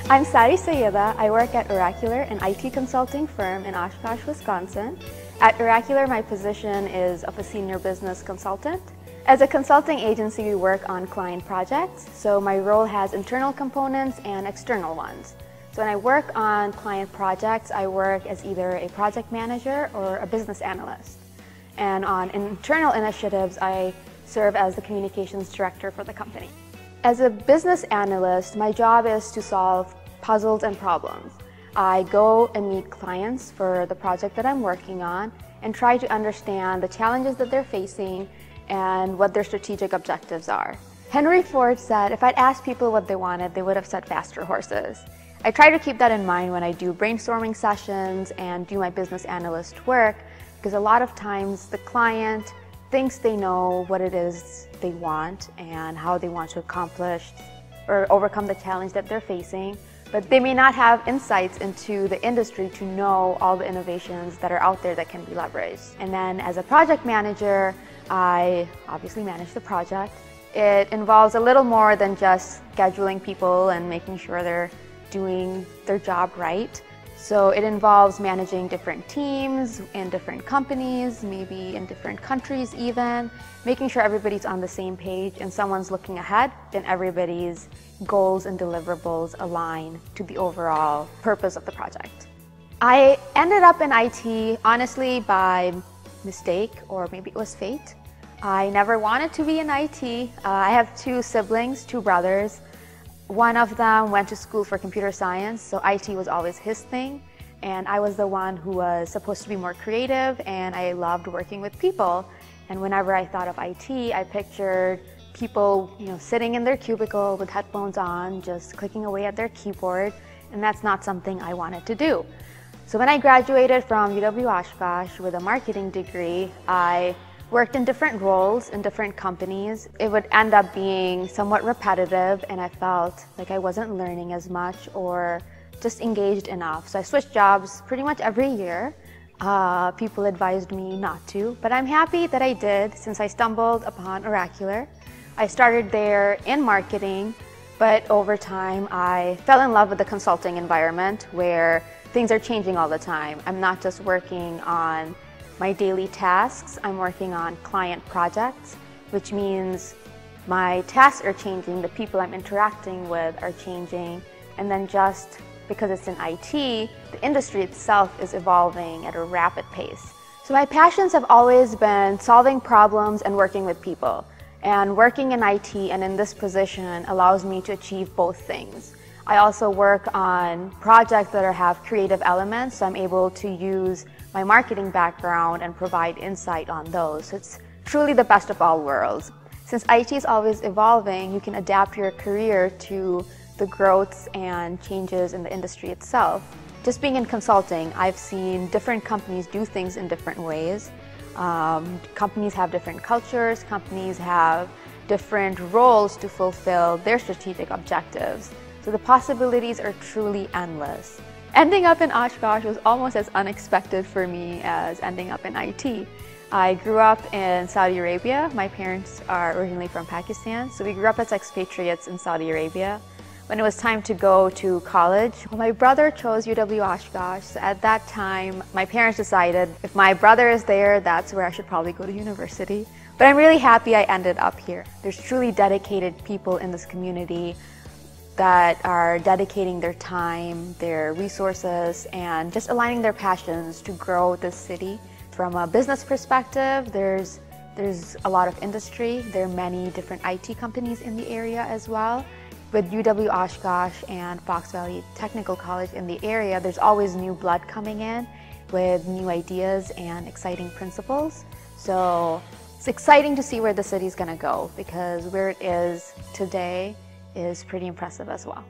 I'm Sari Syeda. I work at Oracular, an IT consulting firm in Oshkosh, Wisconsin. At Oracular, my position is of a senior business consultant. As a consulting agency, we work on client projects, so my role has internal components and external ones. So when I work on client projects, I work as either a project manager or a business analyst. And on internal initiatives, I serve as the communications director for the company. As a business analyst, my job is to solve puzzles and problems. I go and meet clients for the project that I'm working on and try to understand the challenges that they're facing and what their strategic objectives are. Henry Ford said if I'd asked people what they wanted, they would have said faster horses. I try to keep that in mind when I do brainstorming sessions and do my business analyst work, because a lot of times the client thinks they know what it is they want and how they want to accomplish or overcome the challenge that they're facing, but they may not have insights into the industry to know all the innovations that are out there that can be leveraged. And then as a project manager, I obviously manage the project. It involves a little more than just scheduling people and making sure they're doing their job right. So it involves managing different teams in different companies, maybe in different countries even, making sure everybody's on the same page and someone's looking ahead and everybody's goals and deliverables align to the overall purpose of the project. I ended up in IT honestly by mistake, or maybe it was fate. I never wanted to be in IT. I have two siblings, two brothers. One of them went to school for computer science, so IT was always his thing. And I was the one who was supposed to be more creative, and I loved working with people. And whenever I thought of IT, I pictured people, sitting in their cubicle with headphones on, just clicking away at their keyboard, and that's not something I wanted to do. So when I graduated from UW-Oshkosh with a marketing degree, I worked in different roles in different companies. It would end up being somewhat repetitive, and I felt like I wasn't learning as much or just engaged enough. So I switched jobs pretty much every year. People advised me not to, but I'm happy that I did since I stumbled upon Oracular. I started there in marketing, but over time I fell in love with the consulting environment where things are changing all the time. I'm not just working on my daily tasks, I'm working on client projects, which means my tasks are changing, the people I'm interacting with are changing, and then just because it's in IT, the industry itself is evolving at a rapid pace. So my passions have always been solving problems and working with people. And working in IT and in this position allows me to achieve both things. I also work on projects that have creative elements, so I'm able to use my marketing background and provide insight on those. So it's truly the best of all worlds. Since IT is always evolving, you can adapt your career to the growths and changes in the industry itself. Just being in consulting, I've seen different companies do things in different ways. Companies have different cultures, companies have different roles to fulfill their strategic objectives. So the possibilities are truly endless. Ending up in Oshkosh was almost as unexpected for me as ending up in IT. I grew up in Saudi Arabia. My parents are originally from Pakistan, so we grew up as expatriates in Saudi Arabia. When it was time to go to college, my brother chose UW-Oshkosh, so at that time my parents decided if my brother is there, that's where I should probably go to university. But I'm really happy I ended up here. There's truly dedicated people in this community that are dedicating their time, their resources, and just aligning their passions to grow this city. From a business perspective, there's a lot of industry. There are many different IT companies in the area as well. With UW-Oshkosh and Fox Valley Technical College in the area, there's always new blood coming in with new ideas and exciting principles. So it's exciting to see where the city's gonna go, because where it is today is pretty impressive as well.